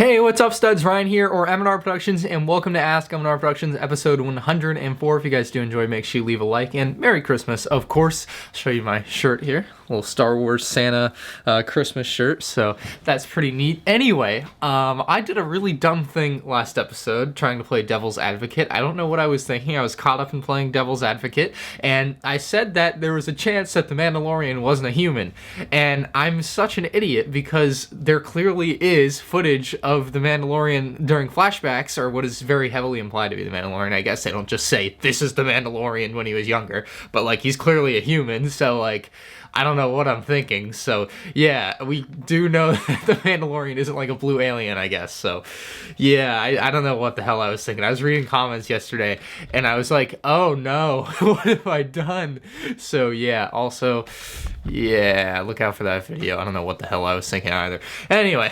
Hey, what's up, studs? Ryan here, or MandRproductions, and welcome to Ask MandRproductions, episode 104. If you guys do enjoy, make sure you leave a like, and Merry Christmas, of course. I'll show you my shirt here, a little Star Wars Santa Christmas shirt, so that's pretty neat. Anyway, I did a really dumb thing last episode, trying to play Devil's Advocate. I don't know what I was thinking. I was caught up in playing Devil's Advocate, and I said that there was a chance that the Mandalorian wasn't a human, and I'm such an idiot because there clearly is footage of the Mandalorian during flashbacks, or what is very heavily implied to be the Mandalorian. I guess they don't just say, this is the Mandalorian when he was younger, but, like, he's clearly a human, so, like, I don't know what I'm thinking. So, yeah, we do know that the Mandalorian isn't like a blue alien, I guess. So, yeah, I don't know what the hell I was thinking. I was reading comments yesterday, and I was like, oh no, what have I done? So, yeah, also, yeah, look out for that video. I don't know what the hell I was thinking either. Anyway,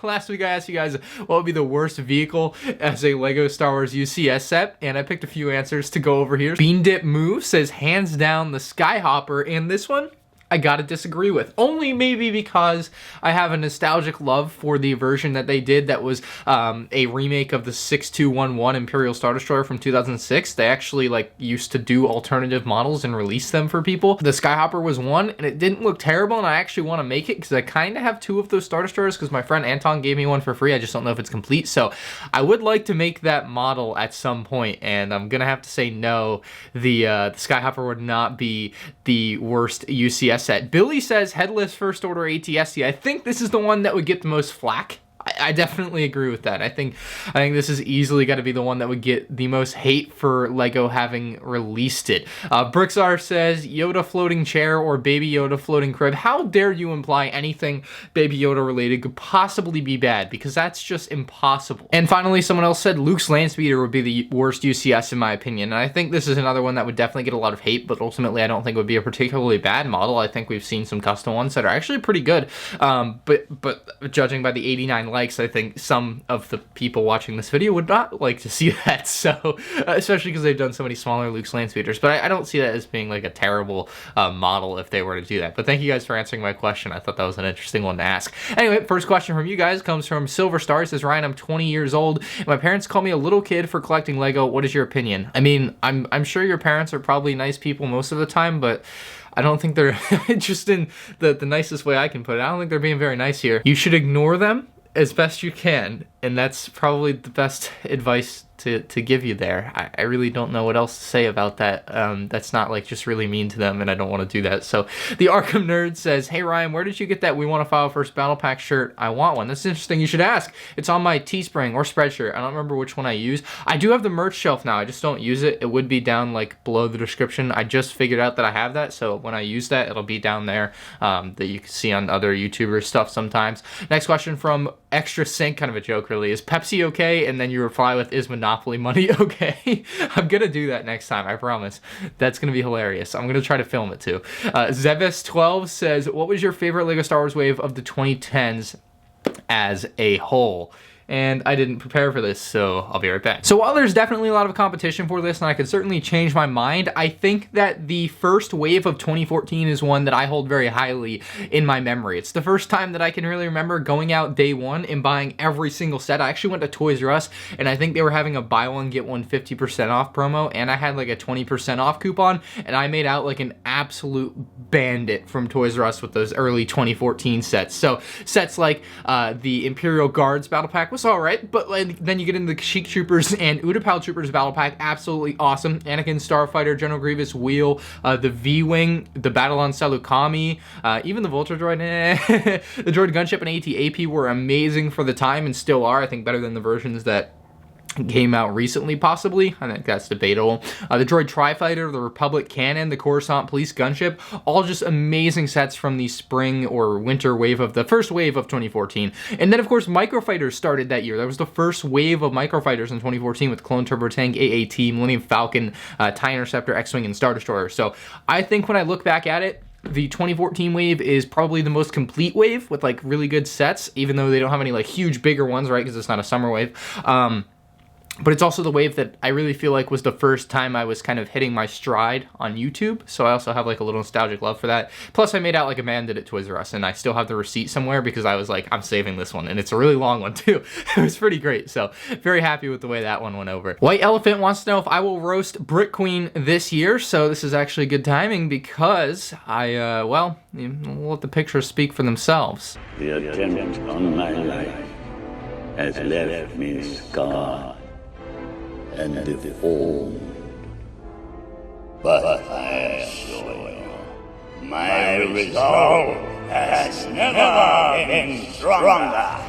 last week I asked you guys what would be the worst vehicle as a LEGO Star Wars UCS set, and I picked a few answers to go over here. Bean Dip Move says hands down the Skyhopper, and this one I gotta disagree with. Only maybe because I have a nostalgic love for the version that they did that was a remake of the 6211 Imperial Star Destroyer from 2006. They actually like used to do alternative models and release them for people. The Skyhopper was one, and it didn't look terrible, and I actually want to make it because I kind of have two of those Star Destroyers because my friend Anton gave me one for free. I just don't know if it's complete, so I would like to make that model at some point, and I'm gonna have to say no. The Skyhopper would not be the worst UCS set. Billy says headless first order ATST. I think this is the one that would get the most flack. I definitely agree with that. I think this is easily got to be the one that would get the most hate for LEGO having released it. Brixar says Yoda floating chair or Baby Yoda floating crib. How dare you imply anything Baby Yoda related could possibly be bad, because that's just impossible. And finally, someone else said Luke's Landspeeder would be the worst UCS in my opinion. And I think this is another one that would definitely get a lot of hate, but ultimately I don't think it would be a particularly bad model. I think we've seen some custom ones that are actually pretty good. But judging by the 89 likes, I think some of the people watching this video would not like to see that, so especially because they've done so many smaller Luke's Landspeeders, but I don't see that as being like a terrible model if they were to do that. But thank you guys for answering my question. I thought that was an interesting one to ask. Anyway, first question from you guys comes from Silver Star. It says, Ryan, I'm 20 years old, and my parents call me a little kid for collecting Lego. What is your opinion? I mean, I'm sure your parents are probably nice people most of the time, but I don't think they're just in the nicest way I can put it. I don't think they're being very nice here. You should ignore them as best you can, and that's probably the best advice to give you there. I really don't know what else to say about that. That's not like just really mean to them, and I don't want to do that. So the Arkham Nerd says, hey Ryan, where did you get that We Want to File First Battle Pack shirt? I want one. That's interesting. You should ask. It's on my Teespring or Spreadshirt. I don't remember which one I use. I do have the merch shelf now. I just don't use it. It would be down like below the description. I just figured out that I have that, so when I use that, it'll be down there that you can see on other YouTubers stuff sometimes. Next question from Extra Sync, kind of a joke really, is Pepsi okay? And then you reply with, is Monopoly money okay? I'm gonna do that next time, I promise. That's gonna be hilarious. I'm gonna try to film it too. Zevis12 says, what was your favorite LEGO Star Wars wave of the 2010s as a whole? And I didn't prepare for this, so I'll be right back. So while there's definitely a lot of competition for this, and I could certainly change my mind, I think that the first wave of 2014 is one that I hold very highly in my memory. It's the first time that I can really remember going out day one and buying every single set. I actually went to Toys R Us, and I think they were having a buy one, get one 50% off promo, and I had like a 20% off coupon, and I made out like an absolute bandit from Toys R Us with those early 2014 sets. So sets like the Imperial Guards Battle Pack was alright, but like, then you get into the Sheik Troopers and Utapau Troopers Battle Pack, absolutely awesome. Anakin Starfighter, General Grievous Wheel, the V-Wing, the Battle on Salukami, even the Vulture Droid, the Droid Gunship and AT-AP were amazing for the time and still are, I think better than the versions that came out recently, possibly. I think that's debatable. The Droid Tri-Fighter, the Republic Cannon, the Coruscant Police Gunship, all just amazing sets from the spring or winter wave of the first wave of 2014. And then, of course, Microfighters started that year. That was the first wave of Microfighters in 2014 with Clone Turbo Tank, AAT, Millennium Falcon, TIE Interceptor, X-Wing, and Star Destroyer. So I think when I look back at it, the 2014 wave is probably the most complete wave with like really good sets, even though they don't have any like huge bigger ones, right? Because it's not a summer wave. But it's also the wave that I really feel like was the first time I was kind of hitting my stride on YouTube. So I also have like a little nostalgic love for that. Plus I made out like a man did at Toys R Us, and I still have the receipt somewhere because I was like, I'm saving this one. And it's a really long one too. It was pretty great. So very happy with the way that one went over. White Elephant wants to know if I will roast Brick Queen this year. So this is actually good timing because well, we'll let the pictures speak for themselves. The attempt on my life has left me scarred and deformed. But I assure you, my resolve has never been stronger.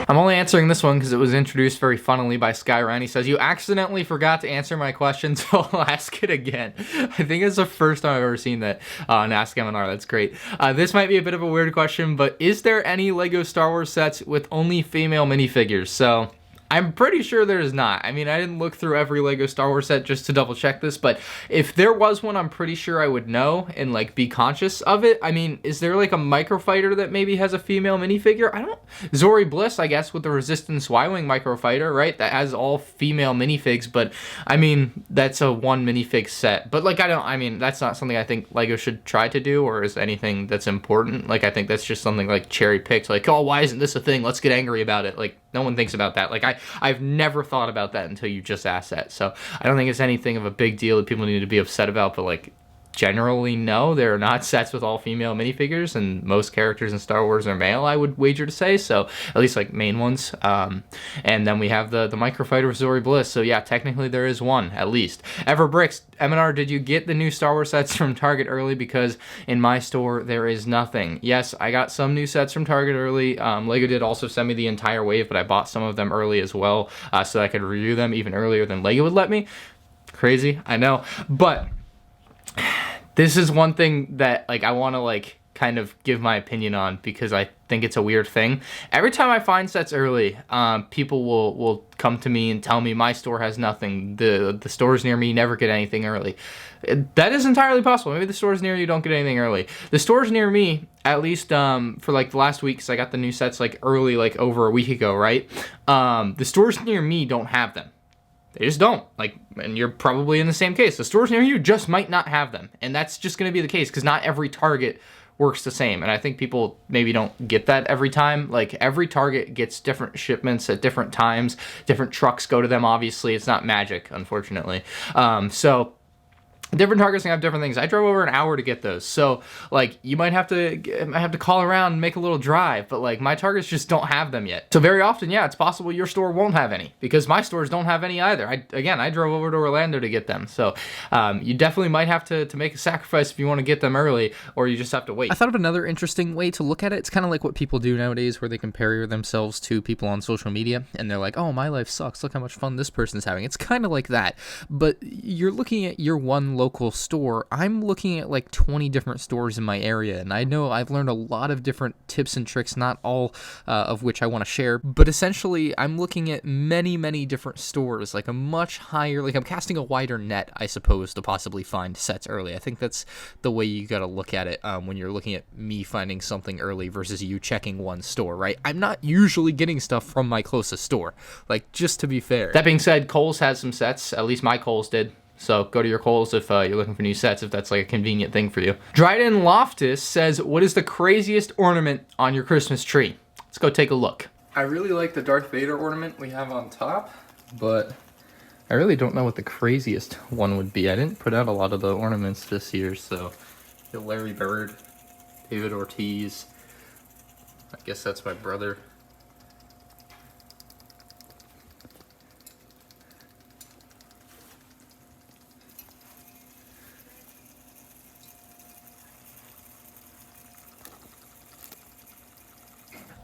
I'm only answering this one because it was introduced very funnily by Skyran. He says, you accidentally forgot to answer my question, so I'll ask it again. I think it's the first time I've ever seen that on Ask MNR. That's great. This might be a bit of a weird question, but is there any LEGO Star Wars sets with only female minifigures? So I'm pretty sure there is not. I mean, I didn't look through every LEGO Star Wars set just to double check this, but if there was one, I'm pretty sure I would know and like be conscious of it. I mean, is there like a microfighter that maybe has a female minifigure? I don't. Zori Bliss, I guess, with the Resistance Y-Wing microfighter, right? That has all female minifigs, but I mean, that's a one minifig set. But like, I mean, that's not something I think LEGO should try to do, or is anything that's important. Like, I think that's just something like cherry picked, like, oh, why isn't this a thing? Let's get angry about it. Like, no one thinks about that. Like, I've never thought about that until you just asked that. So I don't think it's anything of a big deal that people need to be upset about, but like, generally, no, there are not sets with all female minifigures, and most characters in Star Wars are male, I would wager to say, so at least like main ones. And then we have the microfighter with Zori Bliss, so yeah, technically there is one, at least. Everbricks, MNR, did you get the new Star Wars sets from Target early? Because in my store, there is nothing. Yes, I got some new sets from Target early. LEGO did also send me the entire wave, but I bought some of them early as well, so that I could review them even earlier than LEGO would let me. Crazy, I know, but this is one thing that like I want to like kind of give my opinion on because I think it's a weird thing. Every time I find sets early, people will come to me and tell me my store has nothing. The stores near me never get anything early. That is entirely possible. Maybe the stores near you don't get anything early. The stores near me, at least for like the last week, because I got the new sets like early, like over a week ago, right? The stores near me don't have them. They just don't. Like, and you're probably in the same case. The stores near you just might not have them. And that's just going to be the case because not every Target works the same. And I think people maybe don't get that every time. Like, every Target gets different shipments at different times. Different trucks go to them, obviously. It's not magic, unfortunately. So different Targets have different things. I drove over an hour to get those. So, like, you might have to call around and make a little drive, but, like, my Targets just don't have them yet. So very often, yeah, it's possible your store won't have any because my stores don't have any either. I drove over to Orlando to get them. So, you definitely might have to make a sacrifice if you want to get them early, or you just have to wait. I thought of another interesting way to look at it. It's kind of like what people do nowadays where they compare themselves to people on social media and they're like, oh, my life sucks. Look how much fun this person's having. It's kind of like that, but you're looking at your one local store. I'm looking at like 20 different stores in my area, and I know I've learned a lot of different tips and tricks, not all of which I want to share, but essentially I'm looking at many different stores, like a much higher, like I'm casting a wider net, I suppose, to possibly find sets early. I think that's the way you got to look at it when you're looking at me finding something early versus you checking one store, right? I'm not usually getting stuff from my closest store, like, just to be fair. That being said, Kohl's has some sets, at least my Kohl's did. So go to your Kohl's if you're looking for new sets, if that's like a convenient thing for you. Dryden Loftus says, what is the craziest ornament on your Christmas tree? Let's go take a look. I really like the Darth Vader ornament we have on top, but I really don't know what the craziest one would be. I didn't put out a lot of the ornaments this year, so Larry Bird, David Ortiz, I guess that's my brother.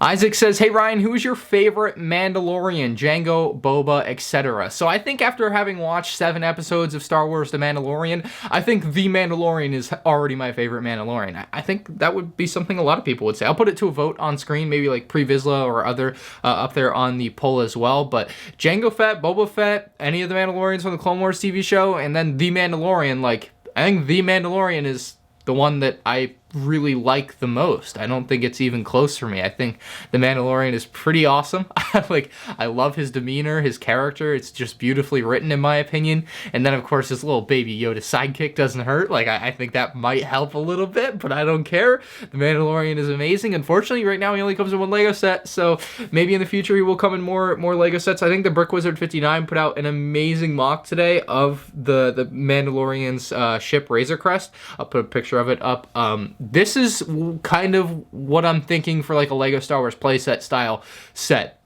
Isaac says, hey Ryan, who is your favorite Mandalorian? Jango, Boba, etc. So I think after having watched 7 episodes of Star Wars The Mandalorian, I think The Mandalorian is already my favorite Mandalorian. I think that would be something a lot of people would say. I'll put it to a vote on screen, maybe like Pre-Vizsla or other up there on the poll as well. But Jango Fett, Boba Fett, any of the Mandalorians from the Clone Wars TV show, and then The Mandalorian, like, I think The Mandalorian is the one that I really like the most. I don't think it's even close for me. I think the Mandalorian is pretty awesome. Like, I love his demeanor, his character. It's just beautifully written in my opinion. And then of course his little baby Yoda sidekick doesn't hurt. Like, I think that might help a little bit, but I don't care. The Mandalorian is amazing. Unfortunately, right now he only comes in one Lego set, so maybe in the future he will come in more Lego sets. I think the Brick Wizard 59 put out an amazing mock today of the Mandalorian's ship Razor Crest. I'll put a picture of it up. This is kind of what I'm thinking for like a LEGO Star Wars playset style set.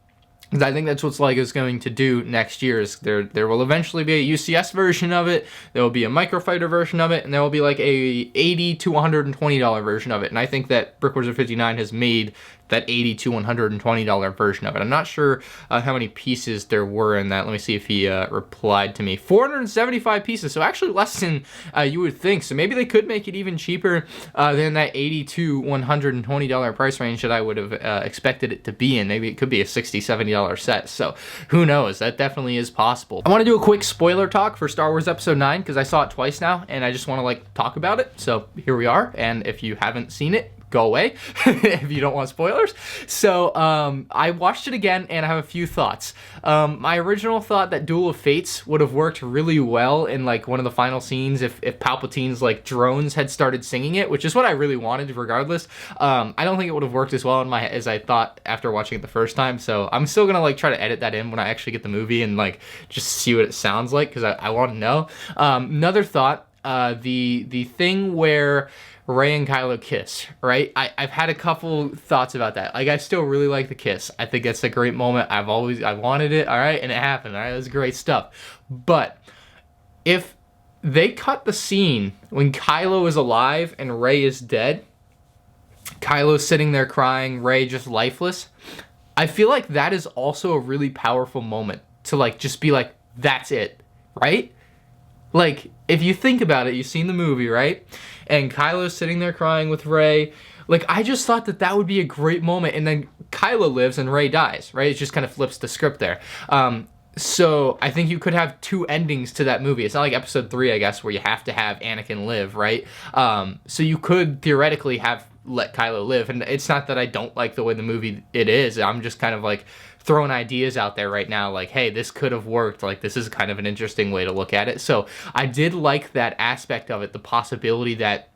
I think that's what LEGO's going to do next year. Is there will eventually be a UCS version of it, there will be a microfighter version of it, and there will be like a $80 to $120 version of it. And I think that Brick Wizard 59 has made that $80 to $120 version of it. I'm not sure how many pieces there were in that. Let me see if he replied to me. 475 pieces, so actually less than you would think. So maybe they could make it even cheaper than that $80 to $120 price range that I would have expected it to be in. Maybe it could be a $60, $70 set. So who knows? That definitely is possible. I want to do a quick spoiler talk for Star Wars Episode 9 because I saw it twice now, and I just want to like talk about it. So here we are, and if you haven't seen it, go away if you don't want spoilers. So I watched it again and I have a few thoughts. My original thought that Duel of Fates would have worked really well in like one of the final scenes if Palpatine's like drones had started singing it, which is what I really wanted regardless. I don't think it would have worked as well in my head as I thought after watching it the first time, so I'm still gonna like try to edit that in when I actually get the movie and like just see what it sounds like because I want to know. Another thought, the thing where Rey and Kylo kiss, right? I've had a couple thoughts about that. Like, I still really like the kiss. I think it's a great moment. I wanted it, all right? And it happened, all right? It was great stuff. But if they cut the scene when Kylo is alive and Rey is dead, Kylo's sitting there crying, Rey just lifeless, I feel like that is also a really powerful moment to, like, just be like, that's it, right? Like, if you think about it, you've seen the movie, right? And Kylo's sitting there crying with Rey. Like, I just thought that would be a great moment. And then Kylo lives and Rey dies, right? It just kind of flips the script there. So I think you could have two endings to that movie. It's not like Episode 3, I guess, where you have to have Anakin live, right? So you could theoretically have let Kylo live. And it's not that I don't like the way the movie it is. I'm just kind of like throwing ideas out there right now, like, hey, this could have worked. Like, this is kind of an interesting way to look at it. So I did like that aspect of it, the possibility that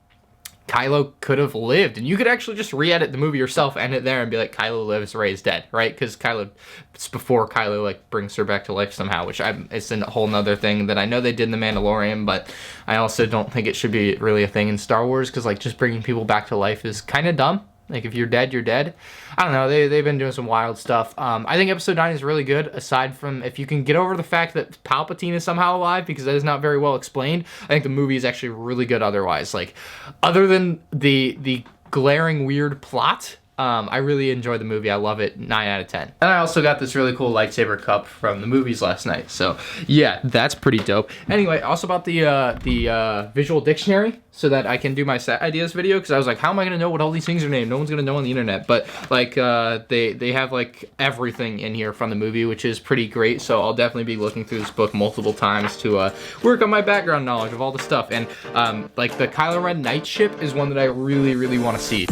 Kylo could have lived, and you could actually just re-edit the movie yourself, end it there, and be like, Kylo lives, Rey's dead, right? Because it's before Kylo like brings her back to life somehow, which it's a whole nother thing that I know they did in The Mandalorian, but I also don't think it should be really a thing in Star Wars, because like just bringing people back to life is kind of dumb. Like, if you're dead, you're dead. I don't know. They've been doing some wild stuff. I think Episode 9 is really good, aside from if you can get over the fact that Palpatine is somehow alive, because that is not very well explained. I think the movie is actually really good otherwise. Like, other than the glaring weird plot, I really enjoy the movie. I love it. 9 out of 10. And I also got this really cool lightsaber cup from the movies last night. So yeah, that's pretty dope. Anyway, also about the visual dictionary, so that I can do my set ideas video, because I was like, how am I gonna know what all these things are named? No one's gonna know on the internet. But like they have like everything in here from the movie, which is pretty great. So I'll definitely be looking through this book multiple times to work on my background knowledge of all the stuff. And like the Kylo Ren Night Ship is one that I really want to see.